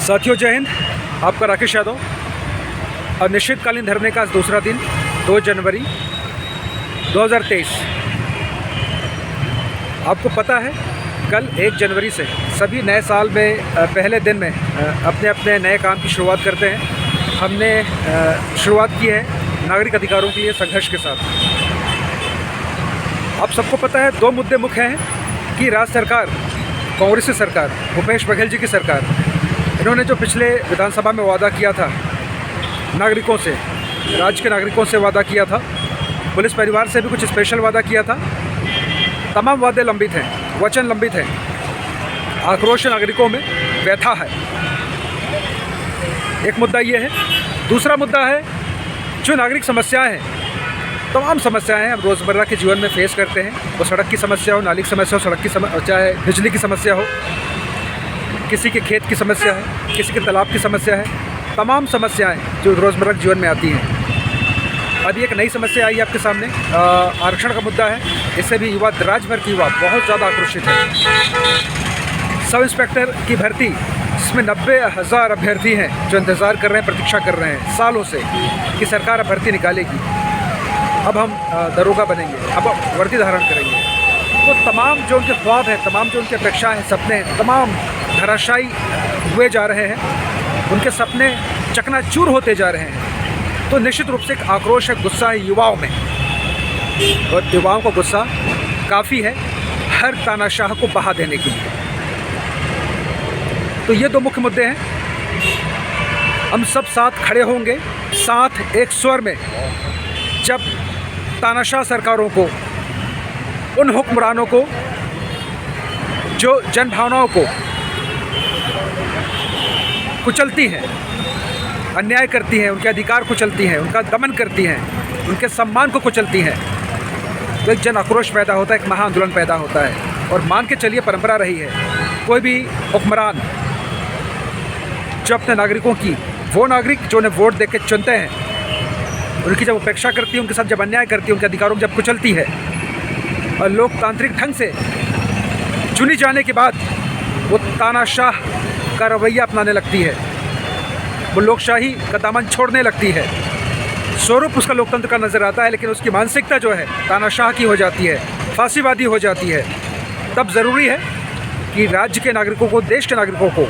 साथियों जय हिंद। आपका राकेश यादव। अनिश्चितकालीन धरने का आज दूसरा दिन 2 जनवरी 2023। आपको पता है कल 1 जनवरी से सभी नए साल में पहले दिन में अपने अपने नए काम की शुरुआत करते हैं। हमने शुरुआत की है नागरिक अधिकारों के लिए संघर्ष के साथ। आप सबको पता है 2 मुद्दे मुख्य हैं कि राज्य सरकार, कांग्रेस सरकार, भूपेश बघेल जी की सरकार, इन्होंने जो पिछले विधानसभा में वादा किया था नागरिकों से, राज्य के नागरिकों से वादा किया था, पुलिस परिवार से भी कुछ स्पेशल वादा किया था, तमाम वादे लंबित हैं, वचन लंबित हैं। आक्रोश नागरिकों में व्यथा है। एक मुद्दा ये है। दूसरा मुद्दा है जो नागरिक समस्याएं हैं, तमाम समस्याएं हैं हम रोज़मर्रा के जीवन में फेस करते हैं। वो सड़क की समस्या हो, नाली की समस्या हो, सड़क की समस्या, चाहे बिजली की समस्या हो, किसी के खेत की समस्या है, किसी के तालाब की समस्या है, तमाम समस्याएं जो रोज़मर्रा के जीवन में आती हैं। अभी एक नई समस्या आई आपके सामने, आरक्षण का मुद्दा है। इससे भी युवा, राज्य भर की युवा बहुत ज़्यादा आक्रोशित है। सब इंस्पेक्टर की भर्ती, इसमें 90,000 अभ्यर्थी हैं जो इंतज़ार कर रहे हैं, प्रतीक्षा कर रहे हैं सालों से कि सरकार भर्ती निकालेगी, अब हम दरोगा बनेंगे, अब वर्दी धारण करेंगे। तो तमाम जो उनके ख्वाब हैं, तमाम जो उनकी अपेक्षा हैं, सपने हैं, तमाम धराशायी हुए जा रहे हैं। उनके सपने चकनाचूर होते जा रहे हैं। तो निश्चित रूप से एक आक्रोश है, गुस्सा है युवाओं में, और युवाओं का गुस्सा काफ़ी है हर तानाशाह को बहा देने के लिए। तो ये 2 मुख्य मुद्दे हैं। हम सब साथ खड़े होंगे, साथ एक स्वर में, जब तानाशाह सरकारों को, उन हुक्मरानों को जो जनभावनाओं को कुचलती हैं, अन्याय करती हैं, उनके अधिकार कुचलती हैं, उनका दमन करती हैं, उनके सम्मान को कुचलती हैं, तो एक जन आक्रोश पैदा होता है, एक महा आंदोलन पैदा होता है। और मान के चलिए परंपरा रही है, कोई भी हुक्मरान जो अपने नागरिकों की, वो नागरिक जो उन्हें वोट देकर चुनते हैं, उनकी जब उपेक्षा करती है, उनके साथ जब अन्याय करती है, उनके अधिकारों को जब कुचलती है, और लोकतांत्रिक ढंग से चुनी जाने के बाद वो तानाशाह का रवैया अपनाने लगती है, वो लोकशाही का दामन छोड़ने लगती है। स्वरूप उसका लोकतंत्र का नज़र आता है, लेकिन उसकी मानसिकता जो है तानाशाह की हो जाती है, फांसीवादी हो जाती है। तब ज़रूरी है कि राज्य के नागरिकों को, देश के नागरिकों को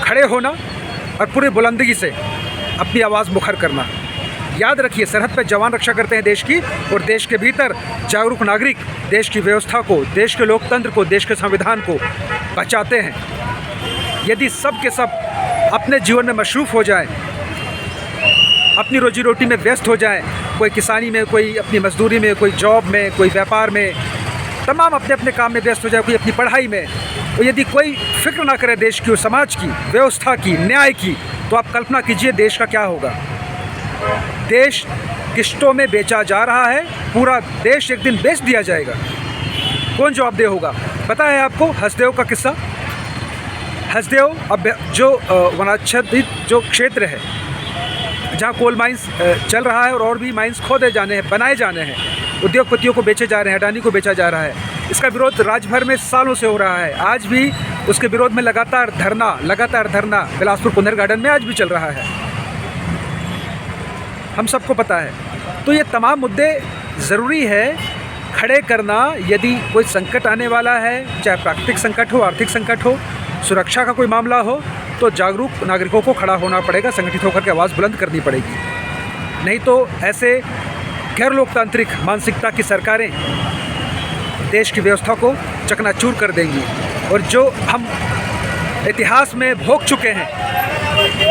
खड़े होना और पूरी बुलंदी से अपनी आवाज़ मुखर करना। याद रखिए, सरहद पर जवान रक्षा करते हैं देश की, और देश के भीतर जागरूक नागरिक देश की व्यवस्था को, देश के लोकतंत्र को, देश के संविधान को बचाते हैं। यदि सब के सब अपने जीवन में मशरूफ़ हो जाए, अपनी रोजी रोटी में व्यस्त हो जाए, कोई किसानी में, कोई अपनी मजदूरी में, कोई जॉब में, कोई व्यापार में, तमाम अपने अपने काम में व्यस्त हो जाए, कोई अपनी पढ़ाई में, तो यदि कोई फिक्र ना करे देश की और समाज की, व्यवस्था की, न्याय की, तो आप कल्पना कीजिए देश का क्या होगा। देश किश्तों में बेचा जा रहा है, पूरा देश एक दिन बेच दिया जाएगा। कौन जवाबदेह होगा? पता है आपको हसदेव का किस्सा? हसदेव अब जो वनाच्छादित जो क्षेत्र है, जहाँ कोल माइंस चल रहा है और भी माइंस खोदे जाने हैं, बनाए जाने हैं, उद्योगपतियों को बेचे जा रहे हैं, अडानी को बेचा जा रहा है। इसका विरोध राज्य भर में सालों से हो रहा है। आज भी उसके विरोध में लगातार धरना बिलासपुर कुंदर गार्डन में आज भी चल रहा है, हम सबको पता है। तो ये तमाम मुद्दे ज़रूरी है खड़े करना। यदि कोई संकट आने वाला है, चाहे प्राकृतिक संकट हो, आर्थिक संकट हो, सुरक्षा का कोई मामला हो, तो जागरूक नागरिकों को खड़ा होना पड़ेगा, संगठित होकर के आवाज़ बुलंद करनी पड़ेगी। नहीं तो ऐसे गैर लोकतांत्रिक मानसिकता की सरकारें देश की व्यवस्था को चकनाचूर कर देंगी। और जो हम इतिहास में भोग चुके हैं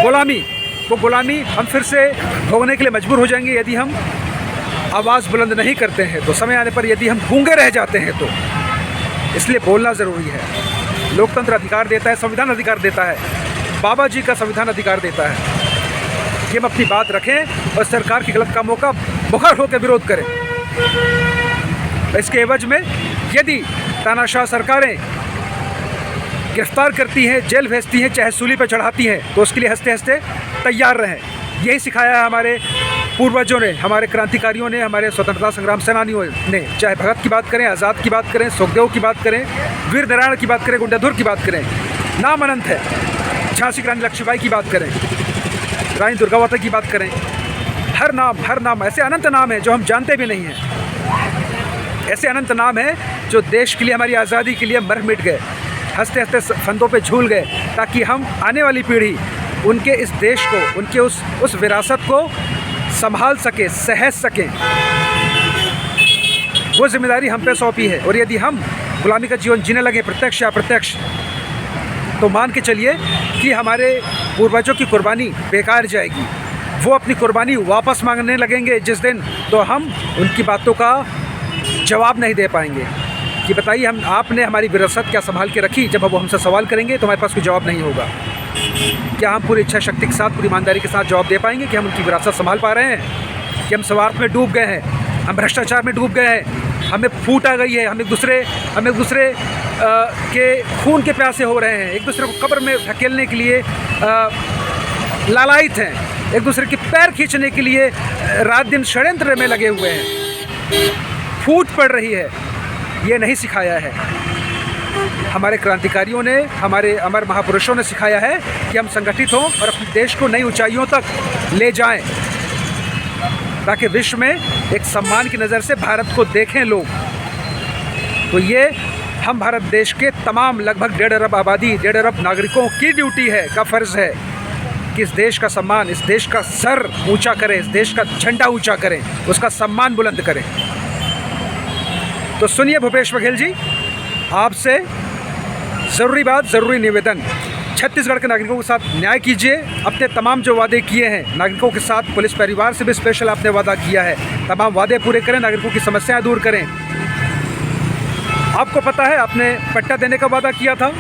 गुलामी, वो गुलामी हम फिर से भोगने के लिए मजबूर हो जाएंगे यदि हम आवाज़ बुलंद नहीं करते हैं। तो समय आने पर यदि हम गूंगे रह जाते हैं, तो इसलिए बोलना ज़रूरी है। लोकतंत्र अधिकार देता है, संविधान अधिकार देता है, बाबा जी का संविधान अधिकार देता है कि हम अपनी बात रखें और सरकार की गलत कामों का मुखर होकर विरोध करें। इसके एवज में यदि तानाशाह सरकारें गिरफ्तार करती हैं, जेल भेजती हैं, चाहे सूली पर चढ़ाती हैं, तो उसके लिए हंसते हंसते तैयार रहें। यही सिखाया है हमारे पूर्वजों ने, हमारे क्रांतिकारियों ने, हमारे स्वतंत्रता संग्राम सेनानियों ने। चाहे भगत की बात करें, आज़ाद की बात करें, सुखदेव की बात करें, वीर नारायण की बात करें, गुंडाधुर की बात करें, नाम अनंत है। झांसी की रानी लक्ष्मीबाई की बात करें, रानी दुर्गावती की बात करें, हर नाम ऐसे अनंत नाम है जो हम जानते भी नहीं हैं। ऐसे अनंत नाम है जो देश के लिए, हमारी आज़ादी के लिए मर मिट गए, हंसते हंसते फंदों पे झूल गए, ताकि हम आने वाली पीढ़ी उनके इस देश को, उनके उस विरासत को संभाल सके, सहज सकें। वो जिम्मेदारी हम पे सौंपी है। और यदि हम गुलामी का जीवन जीने लगे प्रत्यक्ष या अप्रत्यक्ष, तो मान के चलिए कि हमारे पूर्वजों की कुर्बानी बेकार जाएगी। वो अपनी कुर्बानी वापस मांगने लगेंगे जिस दिन, तो हम उनकी बातों का जवाब नहीं दे पाएंगे कि बताइए हम आपने हमारी विरासत क्या संभाल के रखी। जब वो हमसे सवाल करेंगे तो हमारे पास कोई जवाब नहीं होगा। क्या हम पूरी इच्छा शक्ति के साथ, पूरी ईमानदारी के साथ जवाब दे पाएंगे कि हम उनकी विरासत संभाल पा रहे हैं, कि हम स्वार्थ में डूब गए हैं, हम भ्रष्टाचार में डूब गए हैं, हमें फूट आ गई है, हम एक दूसरे के खून के प्यासे हो रहे हैं, एक दूसरे को कब्र में धकेलने के लिए लालायित हैं, एक दूसरे के पैर खींचने के लिए रात दिन षड्यंत्र में लगे हुए हैं। फूट पड़ रही है। ये नहीं सिखाया है हमारे क्रांतिकारियों ने, हमारे अमर महापुरुषों ने सिखाया है कि हम संगठित हों और अपने देश को नई ऊंचाइयों तक ले जाएं, ताकि विश्व में एक सम्मान की नज़र से भारत को देखें लोग। तो ये हम भारत देश के तमाम लगभग 1.5 अरब आबादी, 1.5 अरब नागरिकों की ड्यूटी है, का फ़र्ज़ है कि इस देश का सम्मान, इस देश का सर ऊंचा करें, इस देश का झंडा ऊंचा करें, उसका सम्मान बुलंद करें। तो सुनिए भूपेश बघेल जी, आपसे ज़रूरी बात, ज़रूरी निवेदन, छत्तीसगढ़ के नागरिकों के साथ न्याय कीजिए। अपने तमाम जो वादे किए हैं नागरिकों के साथ, पुलिस परिवार से भी स्पेशल आपने वादा किया है, तमाम वादे पूरे करें, नागरिकों की समस्याएं दूर करें। आपको पता है आपने पट्टा देने का वादा किया था,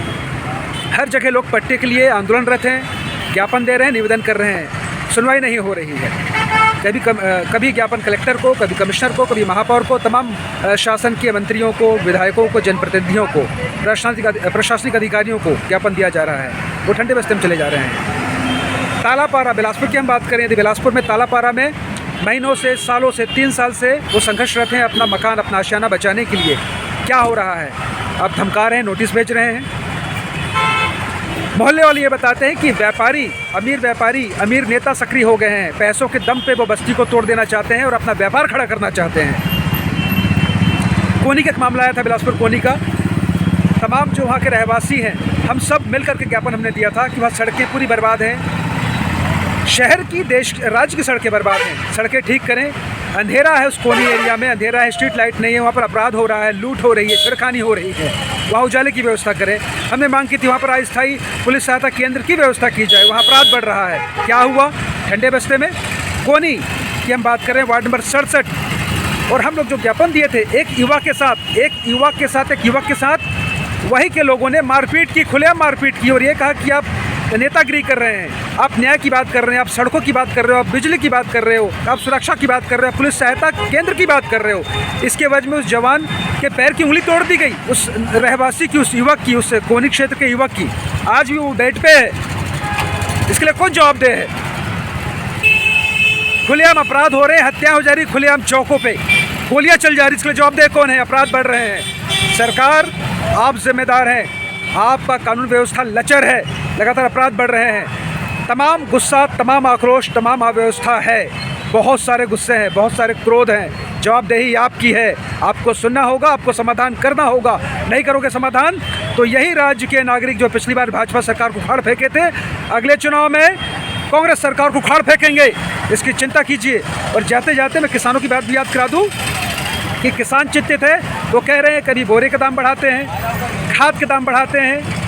हर जगह लोग पट्टे के लिए आंदोलनरत हैं, ज्ञापन दे रहे हैं, निवेदन कर रहे हैं, सुनवाई नहीं हो रही है। कभी ज्ञापन कलेक्टर को, कभी कमिश्नर को, कभी महापौर को, तमाम शासन के मंत्रियों को, विधायकों को, जनप्रतिनिधियों को, प्रशासनिक अधिकारियों को ज्ञापन दिया जा रहा है, वो ठंडे बस्ते में चले जा रहे हैं। तालापारा, बिलासपुर की हम बात करें, यदि बिलासपुर में तालापारा में महीनों से, सालों से, 3 साल से वो संघर्षरत हैं अपना मकान, अपना आशियाना बचाने के लिए। क्या हो रहा है? अब धमका रहे हैं, नोटिस भेज रहे हैं। मोहल्ले वाले ये बताते हैं कि व्यापारी, अमीर नेता सक्रिय हो गए हैं, पैसों के दम पे वो बस्ती को तोड़ देना चाहते हैं और अपना व्यापार खड़ा करना चाहते हैं। कोनी का एक मामला आया था, बिलासपुर कोनी का। तमाम जो वहाँ के रहवासी हैं, हम सब मिलकर के ज्ञापन हमने दिया था कि वहाँ सड़कें पूरी बर्बाद हैं, शहर की, देश, राज्य की सड़कें बर्बाद हैं, सड़कें ठीक करें। अंधेरा है उस कोनी एरिया में, अंधेरा है, स्ट्रीट लाइट नहीं है, वहाँ पर अपराध हो रहा है, लूट हो रही है, छेड़खानी हो रही है, वहाँ उजाले की व्यवस्था करें। हमने मांग की थी वहाँ पर अस्थायी पुलिस सहायता केंद्र की व्यवस्था की जाए, वहाँ अपराध बढ़ रहा है। क्या हुआ? ठंडे बस्ते में कोनी की हम बात करें, वार्ड नंबर 67, और हम लोग जो ज्ञापन दिए थे, एक युवक के साथ वही के लोगों ने मारपीट की, खुलेआम मारपीट की, और ये कहा कि आप नेतागिरी कर रहे हैं, आप न्याय की बात कर रहे हैं, आप सड़कों की बात कर रहे हो, आप बिजली की बात कर रहे हो, आप सुरक्षा की बात कर रहे हो, पुलिस सहायता केंद्र की बात कर रहे हो। इसके वजह में उस जवान के पैर की उंगली तोड़ दी गई, उस रहवासी की, उस युवक की, उस कोनी क्षेत्र के युवक की। आज भी वो बेड पे है, इसके लिए कौन जवाबदेह है? खुलेआम अपराध हो रहे हैं, हत्या हो जा रही खुलेआम चौकों पे, गोलियां चल जा रही, इसके लिए जवाबदेह कौन है? अपराध बढ़ रहे हैं। सरकार, आप जिम्मेदार हैं, आपका कानून व्यवस्था लचर है, लगातार अपराध बढ़ रहे हैं। तमाम गुस्सा, तमाम आक्रोश, तमाम अव्यवस्था है, बहुत सारे गुस्से हैं, बहुत सारे क्रोध हैं। जवाबदेही आपकी है, आपको सुनना होगा, आपको समाधान करना होगा। नहीं करोगे समाधान तो यही राज्य के नागरिक जो पिछली बार भाजपा सरकार को उखाड़ फेंके थे, अगले चुनाव में कांग्रेस सरकार को उखाड़ फेंकेंगे, इसकी चिंता कीजिए। और जाते जाते मैं किसानों की बात भी याद करा दूँ कि किसान चिंतित है, वो कह रहे हैं कभी बोरे के दाम बढ़ाते हैं, खाद के दाम बढ़ाते हैं,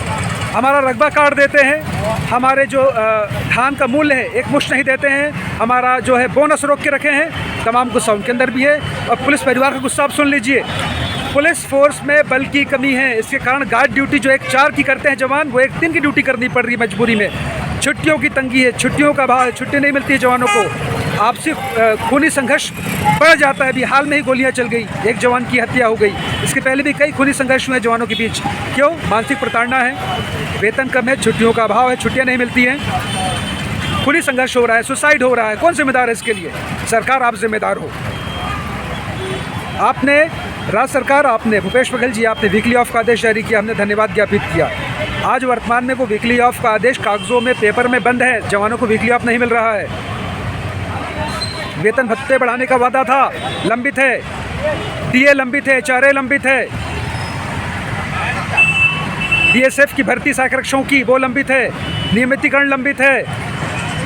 हमारा रकबा काट देते हैं, हमारे जो धान का मूल्य है एक मुश्त नहीं देते हैं, हमारा जो है बोनस रोक के रखे हैं। तमाम गुस्सा उनके अंदर भी है। और पुलिस परिवार का गुस्सा आप सुन लीजिए, पुलिस फोर्स में बल की कमी है, इसके कारण गार्ड ड्यूटी जो 1-4 की करते हैं जवान, वो 1 दिन की ड्यूटी करनी पड़ रही है मजबूरी में। छुट्टियों की तंगी है, छुट्टियों का अभाव है, छुट्टी नहीं मिलती है जवानों को। आपसी खूनी संघर्ष बढ़ जाता है। अभी हाल में ही गोलियां चल गई, एक जवान की हत्या हो गई, इसके पहले भी कई खूनी संघर्ष हुए जवानों के बीच। क्यों? मानसिक प्रताड़ना है, वेतन कम है, छुट्टियों का अभाव है, छुट्टियां नहीं मिलती हैं, खूनी संघर्ष हो रहा है, सुसाइड हो रहा है। कौन जिम्मेदार है इसके लिए? सरकार, आप जिम्मेदार हो। आपने, राज्य सरकार, आपने, भूपेश बघेल जी, आपने वीकली ऑफ का आदेश जारी किया, हमने धन्यवाद ज्ञापित किया। आज वर्तमान में वो वीकली ऑफ का आदेश कागजों में, पेपर में बंद है। जवानों को वीकली ऑफ नहीं मिल रहा है। वेतन भत्ते बढ़ाने का वादा था, लंबित है। डीए लंबित है, HRA लंबित है। BSF की भर्ती सहायक रक्षकों की वो लंबित है। नियमितीकरण लंबित है।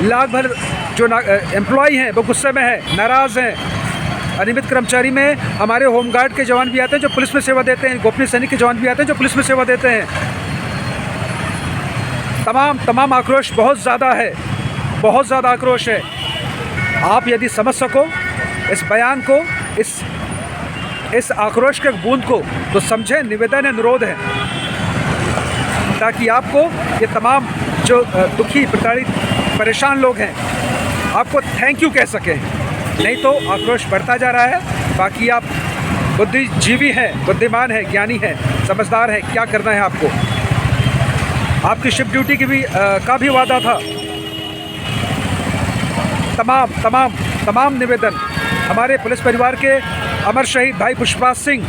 लाख भर जो एम्प्लॉय हैं वो गुस्से में है, नाराज़ हैं। अनियमित कर्मचारी में हमारे होमगार्ड के जवान भी आते हैं जो पुलिस में सेवा देते हैं, गोपनीय सैनिक के जवान भी आते हैं जो पुलिस में सेवा देते हैं। तमाम आक्रोश बहुत ज़्यादा है, बहुत ज़्यादा आक्रोश है। आप यदि समझ सको इस बयान को, इस आक्रोश के बूंद को, तो समझें, निवेदन है, अनुरोध है, ताकि आपको ये तमाम जो दुखी, प्रताड़ित, परेशान लोग हैं, आपको थैंक यू कह सकें। नहीं तो आक्रोश बढ़ता जा रहा है। बाकी आप बुद्धिजीवी हैं, बुद्धिमान हैं, ज्ञानी हैं, समझदार हैं, क्या करना है आपको। आपकी शिफ्ट ड्यूटी की भी का भी वादा था। तमाम निवेदन। हमारे पुलिस परिवार के अमर शहीद भाई पुष्पराज सिंह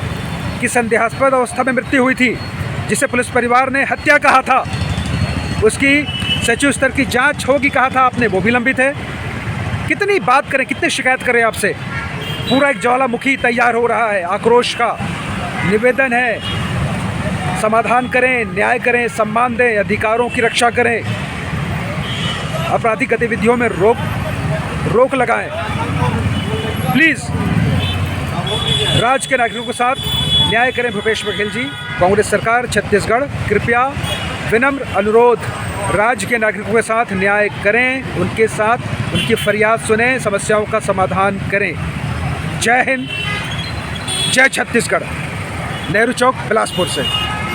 की संदेहास्पद अवस्था में मृत्यु हुई थी, जिसे पुलिस परिवार ने हत्या कहा था। उसकी सचिव स्तर की जांच होगी कहा था आपने, वो भी लंबित है। कितनी बात करें, कितनी शिकायत करें आपसे। पूरा एक ज्वालामुखी तैयार हो रहा है आक्रोश का। निवेदन है, समाधान करें, न्याय करें, सम्मान दें, अधिकारों की रक्षा करें, आपराधिक गतिविधियों में रोक लगाएं। प्लीज़ राज्य के नागरिकों के साथ न्याय करें। भूपेश बघेल जी, कांग्रेस सरकार छत्तीसगढ़, कृपया विनम्र अनुरोध, राज्य के नागरिकों के साथ न्याय करें, उनके साथ उनकी फरियाद सुनें, समस्याओं का समाधान करें। जय हिंद, जय छत्तीसगढ़। नेहरू चौक, बिलासपुर से।